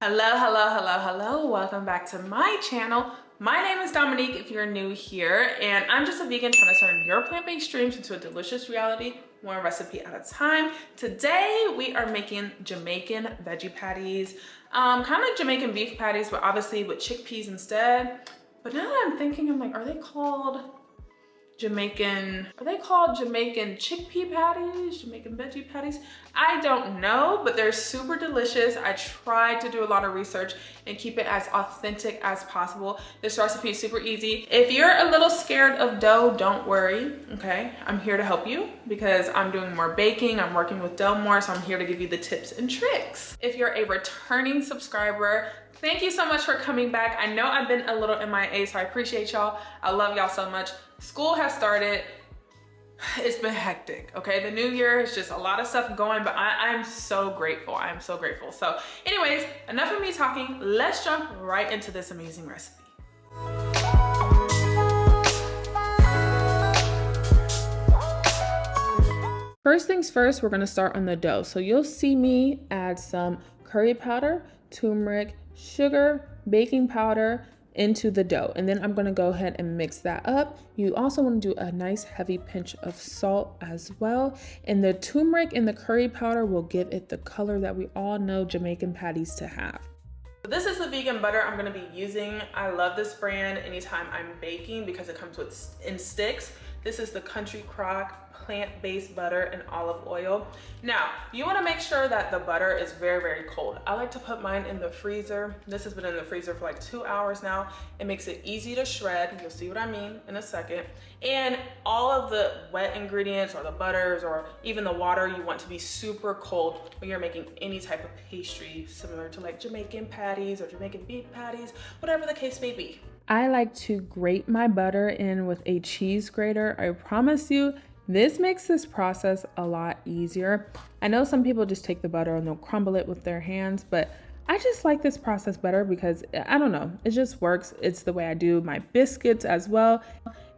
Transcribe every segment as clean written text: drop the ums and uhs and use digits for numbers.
Hello. Welcome back to my channel. My name is Dominique if you're new here, and I'm just a vegan trying to turn your plant-based dreams into a delicious reality, one recipe at a time. Today, we are making Jamaican veggie patties, kind of like Jamaican beef patties, but obviously with chickpeas instead. But now that I'm thinking, I'm like, are they called Jamaican chickpea patties, Jamaican veggie patties? I don't know, but they're super delicious. I tried to do a lot of research and keep it as authentic as possible. This recipe is super easy. If you're a little scared of dough, don't worry, okay? I'm here to help you because I'm doing more baking. I'm working with dough more, so I'm here to give you the tips and tricks. If you're a returning subscriber, thank you so much for coming back. I know I've been a little MIA, so I appreciate y'all. I love y'all so much. School has started. It's been hectic, okay? The new year is just a lot of stuff going, but I'm so grateful. I'm so grateful. So anyways, enough of me talking. Let's jump right into this amazing recipe. First things first, we're gonna start on the dough. So you'll see me add some curry powder, turmeric, sugar, baking powder into the dough, and then I'm going to go ahead and mix that up. You also want to do a nice heavy pinch of salt as well, and the turmeric and the curry powder will give it the color that we all know Jamaican patties to have. This is the vegan butter I'm going to be using. I love this brand anytime I'm baking because it comes in sticks. This is the Country Crock plant-based butter and olive oil. Now, you want to make sure that the butter is very cold. I like to put mine in the freezer. This has been in the freezer for like 2 hours now. It makes it easy to shred. You'll see what I mean in a second. And all of the wet ingredients or the butters or even the water, you want to be super cold when you're making any type of pastry, similar to like Jamaican patties or Jamaican beef patties, whatever the case may be. I like to grate my butter in with a cheese grater. I promise you, this makes this process a lot easier. I know some people just take the butter and they'll crumble it with their hands, but I just like this process better because, I don't know, it just works. It's the way I do my biscuits as well.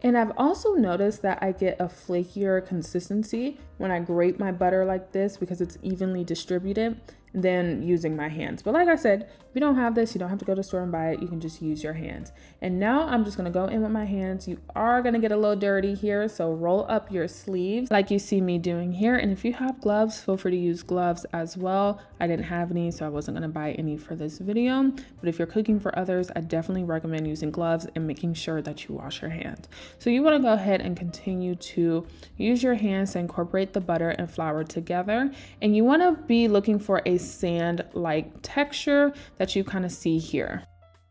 And I've also noticed that I get a flakier consistency when I grate my butter like this because it's evenly distributed than using my hands. But like I said, if you don't have this, you don't have to go to the store and buy it. You can just use your hands. And now I'm just gonna go in with my hands. You are gonna get a little dirty here, so roll up your sleeves like you see me doing here. And if you have gloves, feel free to use gloves as well. I didn't have any, so I wasn't gonna buy any for this video. But if you're cooking for others, I definitely recommend using gloves and making sure that you wash your hands. So you wanna go ahead and continue to use your hands to incorporate the butter and flour together. And you wanna be looking for a sand-like texture that you kind of see here.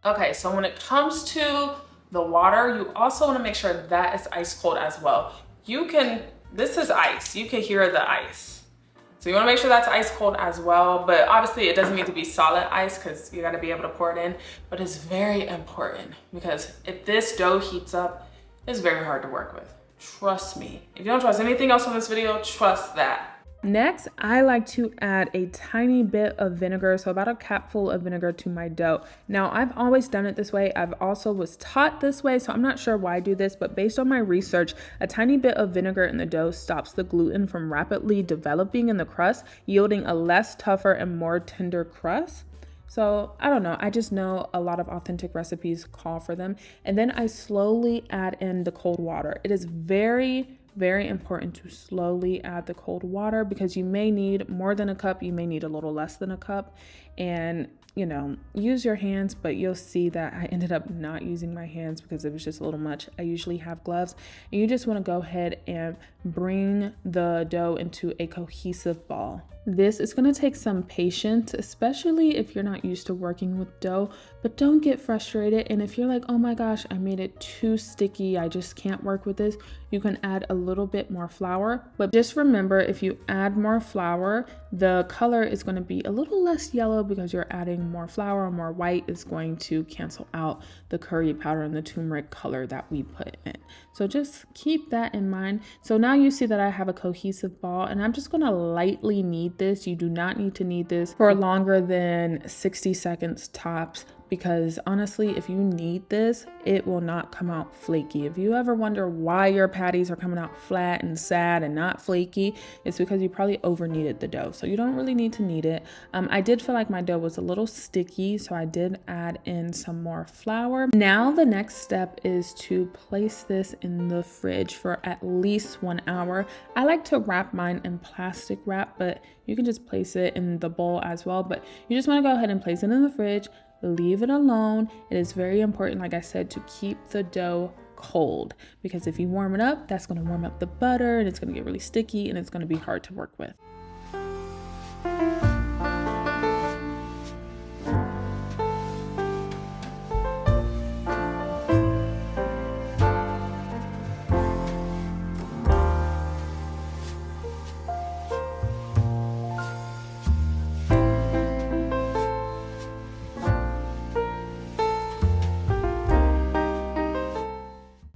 Okay, so when it comes to the water, you also want to make sure that is ice cold as well. This is ice, you can hear the ice. So you want to make sure that's ice cold as well, but obviously it doesn't need to be solid ice because you got to be able to pour it in, but it's very important because if this dough heats up, it's very hard to work with. Trust me. If you don't trust anything else from this video, trust that. Next, I like to add a tiny bit of vinegar, so about a capful of vinegar to my dough. Now, I've always done it this way. I've also was taught this way, so I'm not sure why I do this, but based on my research, a tiny bit of vinegar in the dough stops the gluten from rapidly developing in the crust, yielding a less tougher and more tender crust. So I don't know, I just know a lot of authentic recipes call for them. And then I slowly add in the cold water. It is very important to slowly add the cold water because you may need more than a cup, you may need a little less than a cup, and you know, use your hands, but you'll see that I ended up not using my hands because it was just a little much. I usually have gloves, and you just want to go ahead and bring the dough into a cohesive ball. This is going to take some patience, especially if you're not used to working with dough, but don't get frustrated. And if you're like, oh my gosh, I made it too sticky, I just can't work with this, you can add a little bit more flour. But just remember, if you add more flour, the color is going to be a little less yellow because you're adding more flour. More white is going to cancel out the curry powder and the turmeric color that we put in. So just keep that in mind. So now you see that I have a cohesive ball, and I'm just going to lightly knead this. You do not need to knead this for longer than 60 seconds tops because honestly, if you knead this, it will not come out flaky. If you ever wonder why your patties are coming out flat and sad and not flaky, it's because you probably over kneaded the dough. So you don't really need to knead it. I did feel like my dough was a little sticky, so I did add in some more flour. Now the next step is to place this in the fridge for at least 1 hour. I like to wrap mine in plastic wrap, but you can just place it in the bowl as well. But you just want to go ahead and place it in the fridge, leave it alone. It is very important, like I said, to keep the dough cold, because if you warm it up, that's going to warm up the butter and it's going to get really sticky and it's going to be hard to work with.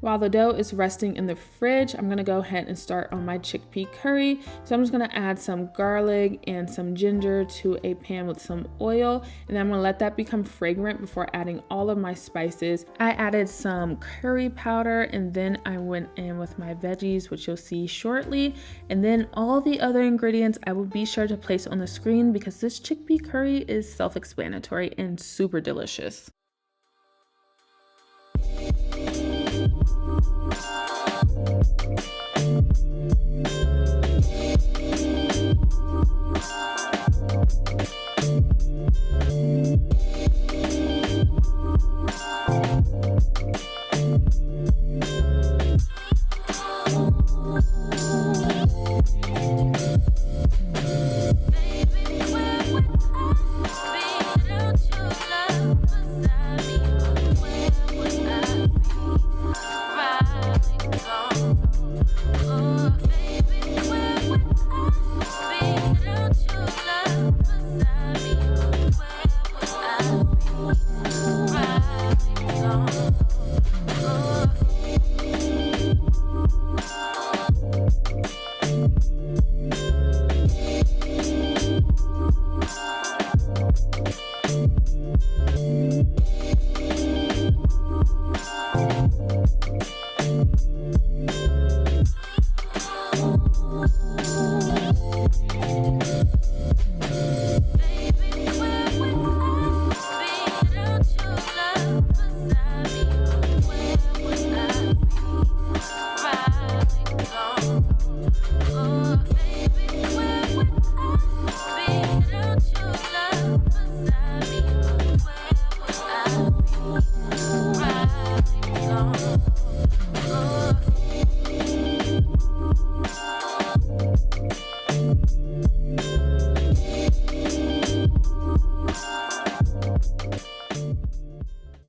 While the dough is resting in the fridge, I'm gonna go ahead and start on my chickpea curry. So I'm just gonna add some garlic and some ginger to a pan with some oil, and then I'm gonna let that become fragrant before adding all of my spices. I added some curry powder, and then I went in with my veggies, which you'll see shortly. And then all the other ingredients I will be sure to place on the screen, because this chickpea curry is self-explanatory and super delicious.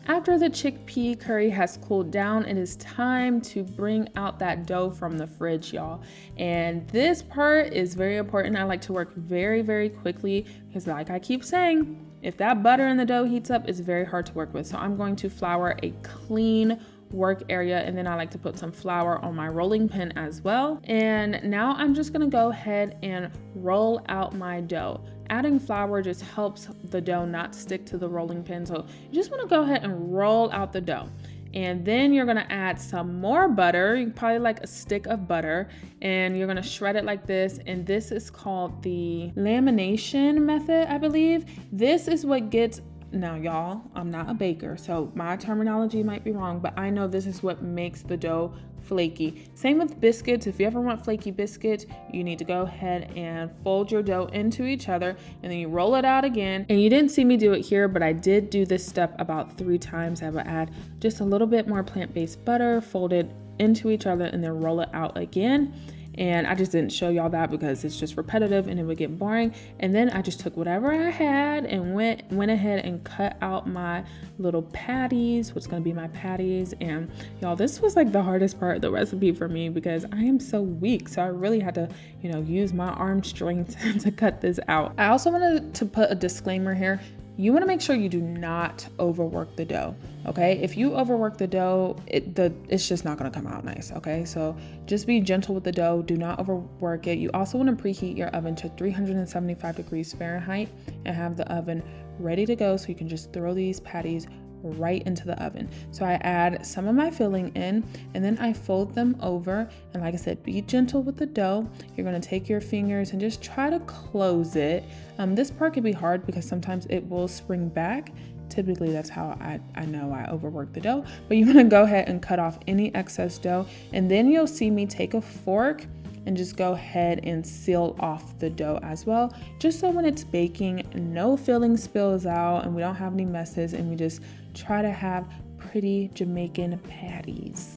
After the chickpea curry has cooled down, it is time to bring out that dough from the fridge, y'all. And this part is very important. I like to work very, very quickly because, like I keep saying, if that butter in the dough heats up, it's very hard to work with. So I'm going to flour a clean work area, and then I like to put some flour on my rolling pin as well. And now I'm just gonna go ahead and roll out my dough. Adding flour just helps the dough not stick to the rolling pin. So you just wanna go ahead and roll out the dough. And then you're gonna add some more butter, you probably like a stick of butter, and you're gonna shred it like this. And this is called the lamination method, I believe. This is what gets, now y'all, I'm not a baker, so my terminology might be wrong, but I know this is what makes the dough flaky. Same with biscuits. If you ever want flaky biscuits, you need to go ahead and fold your dough into each other, and then you roll it out again. And you didn't see me do it here, but I did do this step about 3 times. I would add just a little bit more plant-based butter, fold it into each other, and then roll it out again. And I just didn't show y'all that because it's just repetitive and it would get boring. And then I just took whatever I had and went ahead and cut out my little patties, what's gonna be my patties. And y'all, this was like the hardest part of the recipe for me because I am so weak. So I really had to, use my arm strength to cut this out. I also wanted to put a disclaimer here. You want to make sure you do not overwork the dough, okay? If you overwork the dough, it's just not going to come out nice, okay? So just be gentle with the dough. Do not overwork it. You also want to preheat your oven to 375 degrees Fahrenheit and have the oven ready to go, so you can just throw these patties right into the oven. So I add some of my filling in, and then I fold them over, and like I said, be gentle with the dough. You're going to take your fingers and just try to close it. This part can be hard because sometimes it will spring back. Typically that's how I know I overwork the dough, but you want to go ahead and cut off any excess dough, and then you'll see me take a fork and just go ahead and seal off the dough as well, just so when it's baking, no filling spills out and we don't have any messes, and we just try to have pretty Jamaican patties.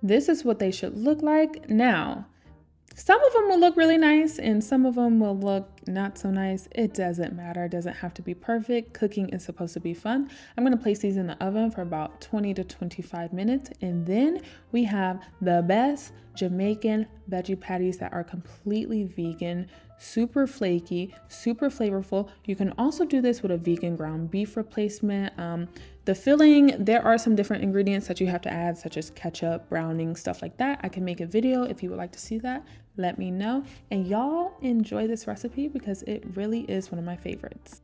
This is what they should look like. Now, some of them will look really nice and some of them will look not so nice. It doesn't matter. It doesn't have to be perfect. Cooking is supposed to be fun. I'm going to place these in the oven for about 20 to 25 minutes. And then we have the best Jamaican veggie patties that are completely vegan, super flaky, super flavorful. You can also do this with a vegan ground beef replacement. The filling, there are some different ingredients that you have to add, such as ketchup, browning, stuff like that. I can make a video if you would like to see that. Let me know. And y'all enjoy this recipe because it really is one of my favorites.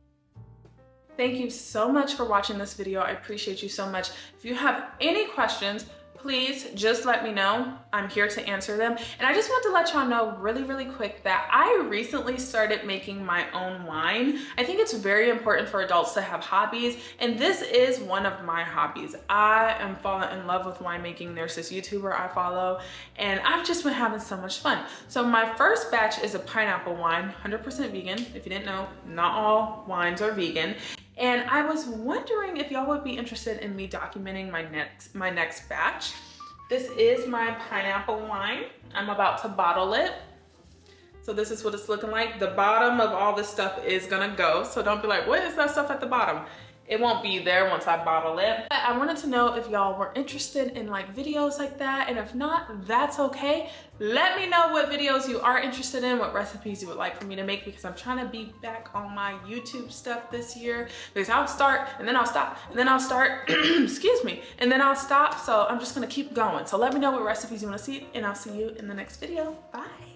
Thank you so much for watching this video. I appreciate you so much. If you have any questions, please just let me know. I'm here to answer them. And I just want to let y'all know really quick that I recently started making my own wine. I think it's very important for adults to have hobbies, and this is one of my hobbies. I am falling in love with winemaking. There's this YouTuber I follow, and I've just been having so much fun. So my first batch is a pineapple wine, 100% vegan. If you didn't know, not all wines are vegan. And I was wondering if y'all would be interested in me documenting my next batch. This is my pineapple wine. I'm about to bottle it. So this is what it's looking like. The bottom of all this stuff is gonna go. So don't be like, what is that stuff at the bottom? It won't be there once I bottle it. But I wanted to know if y'all were interested in like videos like that, and if not, that's okay. Let me know what videos you are interested in, what recipes you would like for me to make, because I'm trying to be back on my YouTube stuff this year, because I'll start and then I'll stop and then I'll start, excuse me, and then I'll stop. So I'm just gonna keep going. So let me know what recipes you wanna see, and I'll see you in the next video. Bye.